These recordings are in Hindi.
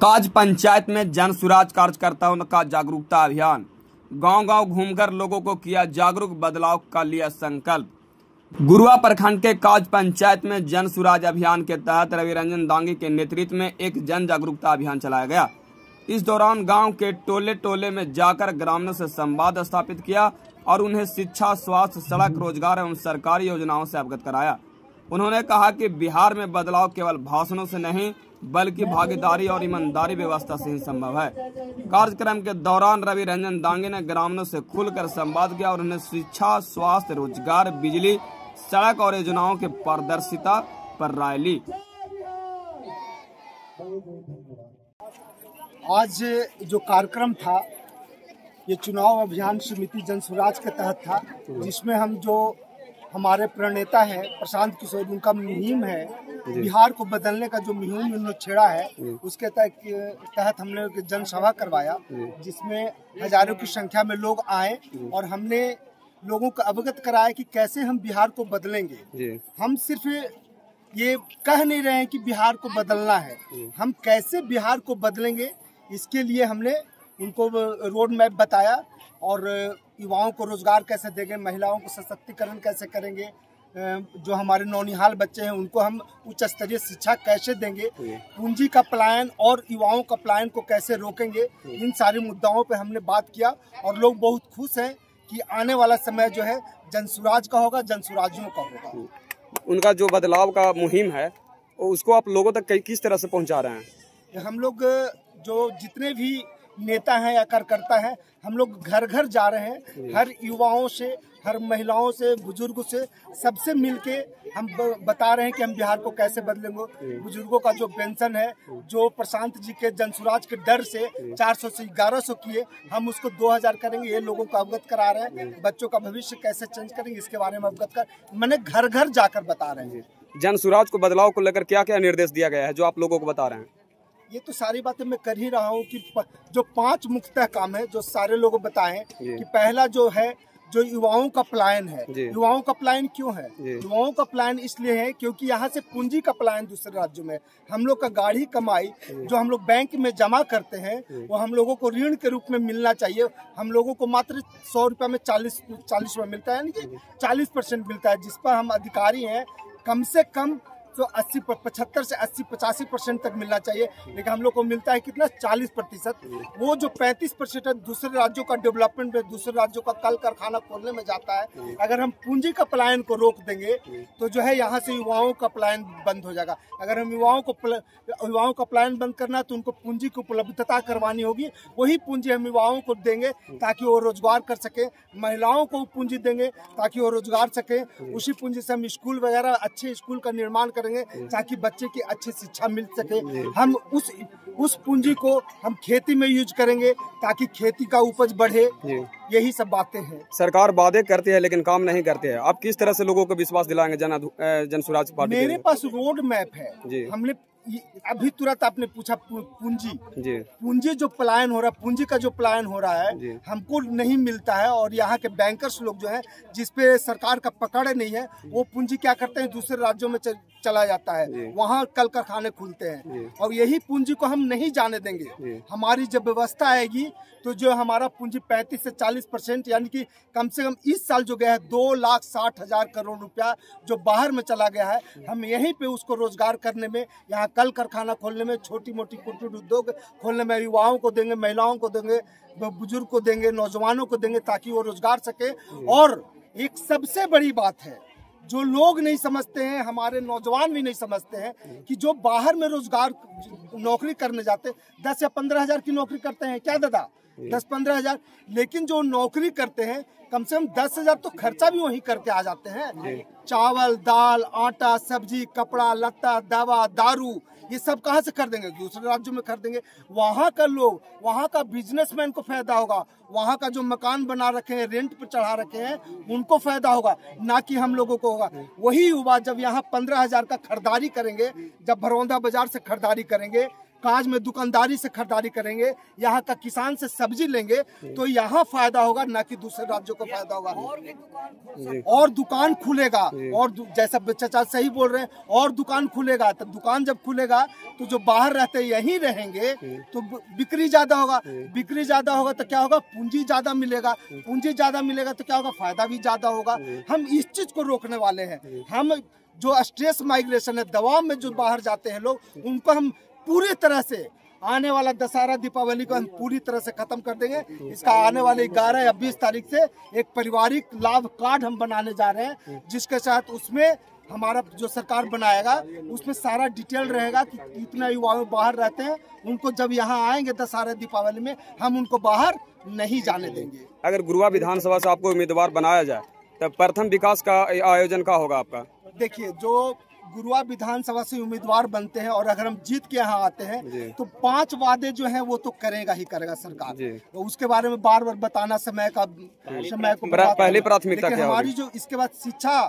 काज पंचायत में जन सुराज कार्यकर्ताओं का जागरूकता अभियान। गांव-गांव घूमकर लोगों को किया जागरूक, बदलाव का लिया संकल्प। गुरुआ प्रखंड के काज पंचायत में जन सुराज अभियान के तहत रवि रंजन दांगी के नेतृत्व में एक जन जागरूकता अभियान चलाया गया। इस दौरान गांव के टोले में जाकर ग्रामीणों से संवाद स्थापित किया और उन्हें शिक्षा, स्वास्थ्य, सड़क, रोजगार एवं सरकारी योजनाओं से अवगत कराया। उन्होंने कहा कि बिहार में बदलाव केवल भाषणों से नहीं बल्कि भागीदारी और ईमानदारी व्यवस्था से ही संभव है। कार्यक्रम के दौरान रवि रंजन दांगी ने ग्रामीणों से खुलकर संवाद किया और उन्हें शिक्षा, स्वास्थ्य, रोजगार, बिजली, सड़क और योजनाओं के पारदर्शिता पर राय ली। आज जो कार्यक्रम था ये चुनाव अभियान समिति जन सुराज के तहत था, जिसमें हम जो हमारे प्रणेता है प्रशांत किशोर, उनका मुहिम है बिहार को बदलने का, जो मुहिम उन्होंने छेड़ा है उसके तहत हमने जनसभा करवाया, जिसमें हजारों की संख्या में लोग आए और हमने लोगों को अवगत कराया कि कैसे हम बिहार को बदलेंगे। हम सिर्फ ये कह नहीं रहे हैं कि बिहार को बदलना है, हम कैसे बिहार को बदलेंगे इसके लिए हमने उनको रोड मैप बताया और युवाओं को रोजगार कैसे देंगे, महिलाओं को सशक्तिकरण कैसे करेंगे, जो हमारे नौनिहाल बच्चे हैं उनको हम उच्च स्तरीय शिक्षा कैसे देंगे, पूंजी का पलायन और युवाओं का पलायन को कैसे रोकेंगे, इन सारे मुद्दाओं पे हमने बात किया और लोग बहुत खुश हैं कि आने वाला समय जो है जनसुराज का होगा, जनसुराजियों का होगा। उनका जो बदलाव का मुहिम है उसको आप लोगों तक किस तरह से पहुंचा रहे हैं? हम लोग जो जितने भी नेता हैं या कार्यकर्ता हैं, हम लोग घर घर जा रहे हैं, हर युवाओं से, हर महिलाओं से, बुजुर्गों से, सबसे मिलके हम बता रहे हैं कि हम बिहार को कैसे बदलेंगे। बुजुर्गों का जो पेंशन है, जो प्रशांत जी के जनसुराज के डर से 400 से 1100 किए, हम उसको 2000 करेंगे, ये लोगों को अवगत करा रहे हैं। बच्चों का भविष्य कैसे चेंज करेंगे इसके बारे में अवगत कर मैंने घर घर जाकर बता रहे हैं। जनसुराज को बदलाव को लेकर क्या क्या निर्देश दिया गया है जो आप लोगों को बता रहे हैं? ये तो सारी बातें मैं कर ही रहा हूँ कि जो 5 मुख्य काम है जो सारे लोग बताएं कि पहला जो है जो युवाओं का पलायन है। युवाओं का पलायन क्यों है? युवाओं का पलायन इसलिए है क्योंकि यहाँ से पूंजी का पलायन दूसरे राज्यों में, हम लोग का गाढ़ी कमाई जो हम लोग बैंक में जमा करते हैं वो हम लोगों को ऋण के रूप में मिलना चाहिए। हम लोगों को मात्र 100 रुपये में 40 रुपये मिलता है, यानी कि 40% मिलता है, जिस पर हम अधिकारी हैं। कम से कम तो 75 से 80-85% तक मिलना चाहिए, लेकिन हम लोग को मिलता है कितना? 40%। वो जो 35% है दूसरे राज्यों का डेवलपमेंट में, दूसरे राज्यों का कल कारखाना खोलने में जाता है। अगर हम पूंजी का पलायन को रोक देंगे तो जो है यहाँ से युवाओं का पलायन बंद हो जाएगा। अगर हम युवाओं का पलायन बंद करना है तो उनको पूंजी की उपलब्धता करवानी होगी। वही पूंजी हम युवाओं को देंगे ताकि वो रोजगार कर सके, महिलाओं को पूंजी देंगे ताकि वो रोजगार सके। उसी पूंजी से हम स्कूल वगैरह, अच्छे स्कूल का निर्माण ताकि बच्चे की अच्छी शिक्षा मिल सके। हम उस पूंजी को हम खेती में यूज करेंगे ताकि खेती का उपज बढ़े। यही सब बातें हैं। सरकार वादे करती है लेकिन काम नहीं करते हैं। आप किस तरह से लोगों को विश्वास दिलाएंगे जनसुराज पार्टी? मेरे पास रोड मैप है। हमने अभी तुरंत आपने पूछा पूंजी जो पलायन हो रहा है, पूंजी का जो पलायन हो रहा है हमको नहीं मिलता है। और यहाँ के बैंकर्स लोग जो है जिसपे सरकार का पकड़ नहीं है, वो पूंजी क्या करते हैं दूसरे राज्यों में चला जाता है, वहाँ कल कारखाने खुलते हैं और यही पूंजी को हम नहीं जाने देंगे। हमारी जब व्यवस्था आएगी तो जो हमारा पूंजी 35 से 40% यानी कि कम से कम इस साल जो गया है 2,60,000 करोड़ रुपया जो बाहर में चला गया है, हम यहीं पे उसको रोजगार करने में, यहाँ कल कारखाना खोलने में, छोटी मोटी कुटीर उद्योग खोलने में युवाओं को देंगे, महिलाओं को देंगे, बुजुर्ग को देंगे, नौजवानों को देंगे ताकि वो रोजगार सके। और एक सबसे बड़ी बात है जो लोग नहीं समझते हैं, हमारे नौजवान भी नहीं समझते हैं कि जो बाहर में रोजगार नौकरी करने जाते 10 या 15 हजार की नौकरी करते हैं क्या दादा? 10-15 हजार, लेकिन जो नौकरी करते हैं कम से कम 10 हजार तो खर्चा भी वहीं करके आ जाते हैं। चावल, दाल, आटा, सब्जी, कपड़ा लत्ता, दवा, दारू, ये सब कहाँ से कर देंगे? दूसरे राज्यों में कर देंगे। वहाँ का लोग, वहाँ का बिजनेसमैन को फायदा होगा, वहाँ का जो मकान बना रखे हैं, रेंट पर चढ़ा रखे हैं, उनको फायदा होगा, ना कि हम लोगों को होगा। वही युवा जब यहाँ 15 हजार का खरीदारी करेंगे, जब भरौंदा बाजार से खरीदारी करेंगे, काज में दुकानदारी से खरीदारी करेंगे, यहाँ का किसान से सब्जी लेंगे तो यहाँ फायदा होगा, ना कि दूसरे राज्यों को फायदा होगा। और दुकान खुलेगा, और जैसा चाचा सही बोल रहे हैं, और दुकान खुलेगा। तो दुकान जब खुलेगा तो जो बाहर रहते यहीं रहेंगे तो बिक्री ज्यादा होगा, बिक्री ज्यादा होगा तो क्या होगा, पूंजी ज्यादा मिलेगा, पूंजी ज्यादा मिलेगा तो क्या होगा, फायदा भी ज्यादा होगा। हम इस चीज को रोकने वाले हैं। हम जो स्ट्रेस माइग्रेशन है, दबाव में जो बाहर जाते हैं लोग, उनको हम पूरी तरह से आने वाला दशहरा दीपावली को हम पूरी तरह से खत्म कर देंगे। इसका आने वाले 11 या 20 तारीख से एक पारिवारिक लाभ कार्ड हम बनाने जा रहे हैं, जिसके साथ उसमें हमारा जो सरकार बनाएगा उसमें सारा डिटेल रहेगा कि कितना युवा बाहर रहते हैं। उनको जब यहाँ आएंगे दशहरा दीपावली में, हम उनको बाहर नहीं जाने देंगे। अगर गुरुआ विधानसभा से आपको उम्मीदवार बनाया जाए तब प्रथम विकास का आयोजन क्या होगा आपका? देखिए, जो गुरुआ विधानसभा से उम्मीदवार बनते हैं और अगर हम जीत के यहाँ आते हैं तो 5 वादे जो हैं वो तो करेगा ही करेगा सरकार। तो उसके बारे में बार बार बताना समय को पहली प्राथमिकता क्या हमारी जो इसके बाद शिक्षा,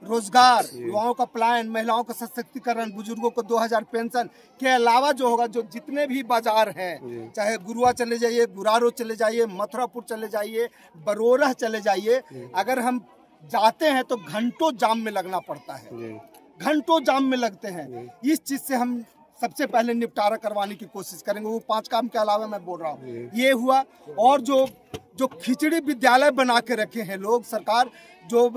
रोजगार, युवाओं का पलायन, महिलाओं का सशक्तिकरण, बुजुर्गों को 2000 पेंशन के अलावा जो होगा, जो जितने भी बाजार हैं, चाहे गुरुआ चले जाइए, गुरारो चले जाइए, मथुरापुर चले जाइए, बरोरा चले जाइए, अगर हम जाते हैं तो घंटों जाम में लगना पड़ता है, घंटों जाम में लगते हैं। इस चीज से हम सबसे पहले निपटारा करवाने की कोशिश करेंगे। वो 5 काम के अलावा मैं बोल रहा हूँ, ये हुआ। और जो खिचड़ी विद्यालय बना के रखे हैं लोग, सरकार जो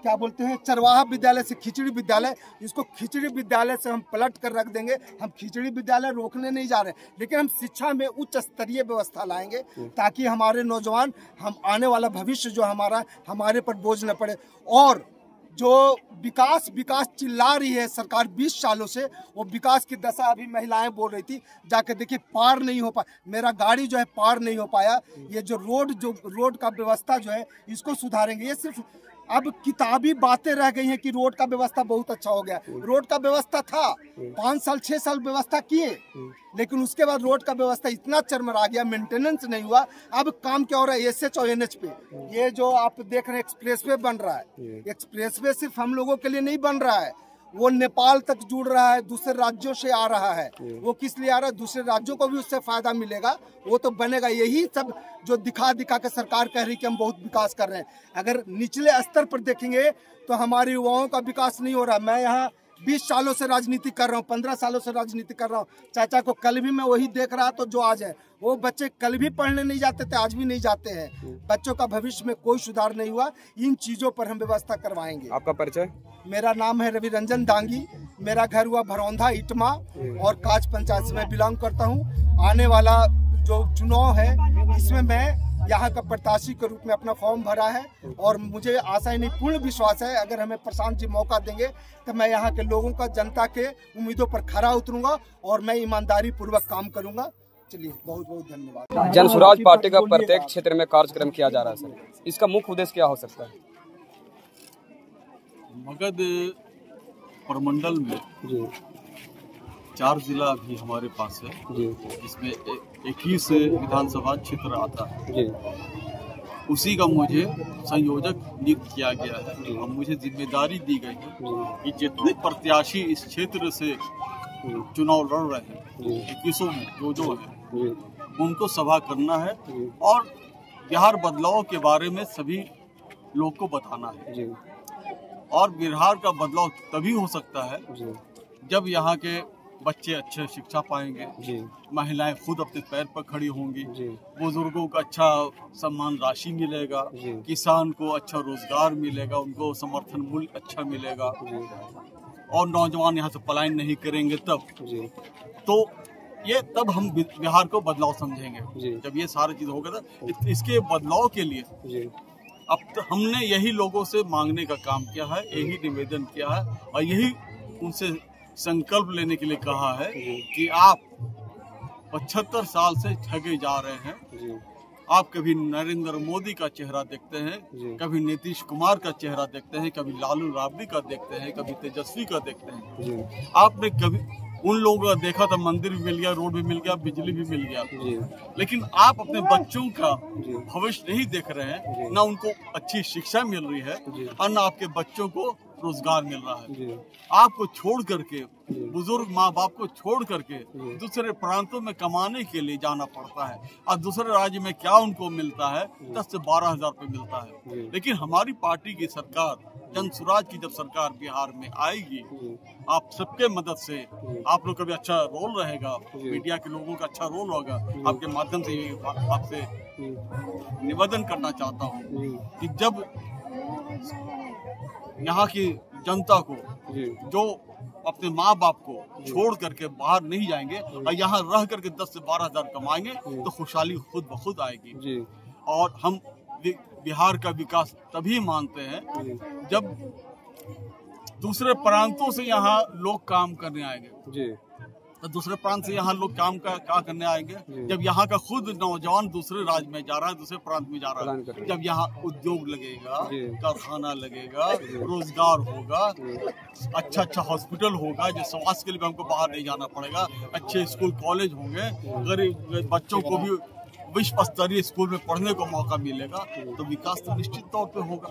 क्या बोलते हैं, चरवाहा विद्यालय से खिचड़ी विद्यालय, इसको खिचड़ी विद्यालय से हम पलट कर रख देंगे। हम खिचड़ी विद्यालय रोकने नहीं जा रहे, लेकिन हम शिक्षा में उच्च स्तरीय व्यवस्था लाएंगे ताकि हमारे नौजवान, हम आने वाला भविष्य जो हमारे पर बोझ न पड़े। और जो विकास चिल्ला रही है सरकार 20 सालों से, वो विकास की दशा अभी महिलाएं बोल रही थी, जाके देखिए पार नहीं हो पाया, मेरा गाड़ी जो है पार नहीं हो पाया। ये जो रोड का व्यवस्था जो है इसको सुधारेंगे। ये सिर्फ अब किताबी बातें रह गई हैं कि रोड का व्यवस्था बहुत अच्छा हो गया। रोड का व्यवस्था था, 5 साल 6 साल व्यवस्था किए, लेकिन उसके बाद रोड का व्यवस्था इतना चरमरा गया, मेंटेनेंस नहीं हुआ। अब काम क्या हो रहा है, SH और NH पे ये जो आप देख रहे हैं एक्सप्रेसवे बन रहा है। एक्सप्रेसवे सिर्फ हम लोगों के लिए नहीं बन रहा है, वो नेपाल तक जुड़ रहा है, दूसरे राज्यों से आ रहा है। वो किस लिए आ रहा है, दूसरे राज्यों को भी उससे फायदा मिलेगा, वो तो बनेगा। यही सब जो दिखा के सरकार कह रही कि हम बहुत विकास कर रहे हैं, अगर निचले स्तर पर देखेंगे तो हमारे युवाओं का विकास नहीं हो रहा। मैं यहाँ 20 सालों से राजनीति कर रहा हूँ, 15 सालों से राजनीति कर रहा हूँ। चाचा को कल भी मैं वही देख रहा, तो जो आज है वो बच्चे कल भी पढ़ने नहीं जाते थे, आज भी नहीं जाते हैं। बच्चों का भविष्य में कोई सुधार नहीं हुआ। इन चीजों पर हम व्यवस्था करवाएंगे। आपका परिचय? मेरा नाम है रवि रंजन दांगी, मेरा घर हुआ भरौंधा इटमा और काज पंचायत से मैं बिलोंग करता हूँ। आने वाला जो चुनाव है इसमें मैं यहाँ का प्रत्याशी के रूप में अपना फॉर्म भरा है और मुझे आशा नहीं पूर्ण विश्वास है, अगर हमें प्रशांत जी मौका देंगे तो मैं यहाँ के लोगों का, जनता के उम्मीदों पर खरा उतरूंगा और मैं ईमानदारी पूर्वक काम करूंगा। चलिए, बहुत बहुत धन्यवाद। जनसुराज पार्टी का प्रत्येक क्षेत्र में कार्यक्रम किया जा रहा है सर, इसका मुख्य उद्देश्य क्या हो सकता है? मगध प्रमंडल में 4 जिला भी हमारे पास है, जिसमें 21 विधानसभा क्षेत्र आता है। उसी का मुझे संयोजक नियुक्त किया गया है और मुझे जिम्मेदारी दी गई है कि जितने प्रत्याशी इस क्षेत्र से चुनाव लड़ रहे हैं 21 में जो है उनको सभा करना है और बिहार बदलाव के बारे में सभी लोग को बताना है। और बिहार का बदलाव तभी हो सकता है जब यहाँ के बच्चे अच्छे शिक्षा पाएंगे, महिलाएं खुद अपने पैर पर खड़ी होंगी, बुजुर्गों को अच्छा सम्मान राशि मिलेगा, किसान को अच्छा रोजगार मिलेगा, उनको समर्थन मूल्य अच्छा मिलेगा और नौजवान यहाँ से पलायन नहीं करेंगे। तब तब हम बिहार को बदलाव समझेंगे। जब ये सारी चीज होगा था, इसके बदलाव के लिए अब तो हमने यही लोगों से मांगने का काम किया है, यही निवेदन किया है और यही उनसे संकल्प लेने के लिए कहा है कि आप 75 साल से ठगे जा रहे हैं। आप कभी नरेंद्र मोदी का चेहरा देखते हैं, कभी नीतीश कुमार का चेहरा देखते हैं, कभी लालू राबड़ी का देखते हैं, कभी तेजस्वी का देखते हैं। आपने कभी उन लोगों का देखा था, मंदिर भी मिल गया, रोड भी मिल गया, बिजली भी मिल गया, लेकिन आप अपने बच्चों का भविष्य नहीं देख रहे हैं, ना उनको अच्छी शिक्षा मिल रही है और ना आपके बच्चों को रोजगार मिल रहा है। आपको छोड़ करके, बुजुर्ग माँ बाप को छोड़ करके दूसरे प्रांतों में कमाने के लिए जाना पड़ता है, और दूसरे राज्य में क्या उनको मिलता है, 10 से 12 हजार रुपये मिलता है। लेकिन हमारी पार्टी की सरकार, जन स्वराज की जब सरकार बिहार में आएगी, आप सबके मदद से, आप लोग का भी अच्छा रोल रहेगा, मीडिया के लोगों का अच्छा रोल होगा, आपके माध्यम से आपसे निवेदन करना चाहता हूँ कि जब यहाँ की जनता को, जो अपने माँ बाप को छोड़ करके बाहर नहीं जाएंगे और यहाँ रह करके 10 से 12 हजार कमाएंगे, तो खुशहाली खुद ब खुद आएगी। और हम बिहार का विकास तभी मानते हैं जब दूसरे प्रांतों से यहाँ लोग काम करने आएंगे। तो दूसरे प्रांत से यहाँ लोग काम क्या करने आएंगे, जब यहाँ का खुद नौजवान दूसरे राज्य में जा रहा है, दूसरे प्रांत में जा रहा है, जब यहाँ उद्योग लगेगा, कारखाना लगेगा, रोजगार होगा, अच्छा हॉस्पिटल होगा, जो स्वास्थ्य के लिए हमको बाहर नहीं जाना पड़ेगा, अच्छे स्कूल कॉलेज होंगे, गरीब बच्चों को भी विश्व स्तरीय स्कूल में पढ़ने को मौका मिलेगा, तो विकास तो निश्चित तौर पे होगा।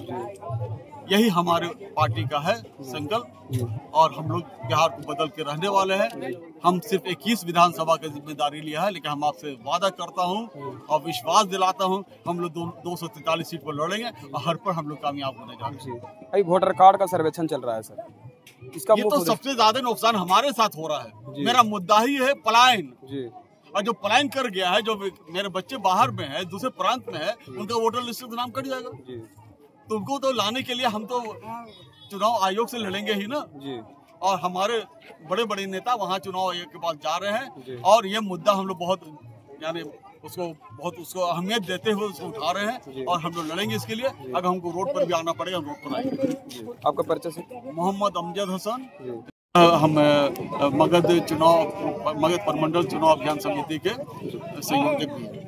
यही हमारे पार्टी का है संकल्प, और हम लोग बिहार को बदल के रहने वाले हैं। हम सिर्फ 21 विधानसभा की जिम्मेदारी लिया है, लेकिन हम आपसे वादा करता हूं और विश्वास दिलाता हूं, हम लोग 243 सीट पर लड़ेंगे और हर पर हम लोग कामयाब होने जा रहे हैं। भाई वोटर कार्ड का सर्वेक्षण चल रहा है सर, इसका ये तो सबसे ज्यादा नुकसान हमारे साथ हो रहा है। मेरा मुद्दा ही है पलायन, और जो पलायन कर गया है, जो मेरे बच्चे बाहर में है, दूसरे प्रांत में है, उनका वोटर लिस्ट से नाम कट जाएगा। तो उनको तो लाने के लिए हम तो चुनाव आयोग से लड़ेंगे ही ना, और हमारे बड़े बड़े नेता वहाँ चुनाव आयोग के पास जा रहे हैं, और ये मुद्दा हम लोग बहुत उसको अहमियत देते हुए उसको उठा रहे हैं, और हम लोग लड़ेंगे इसके लिए। अगर हमको रोड पर भी आना पड़ेगा, हम रोड पर आएंगे। आपका परिचय से? मोहम्मद अमजद हसन, हम मगध प्रमंडल चुनाव अभियान समिति के संयोजक भी हैं।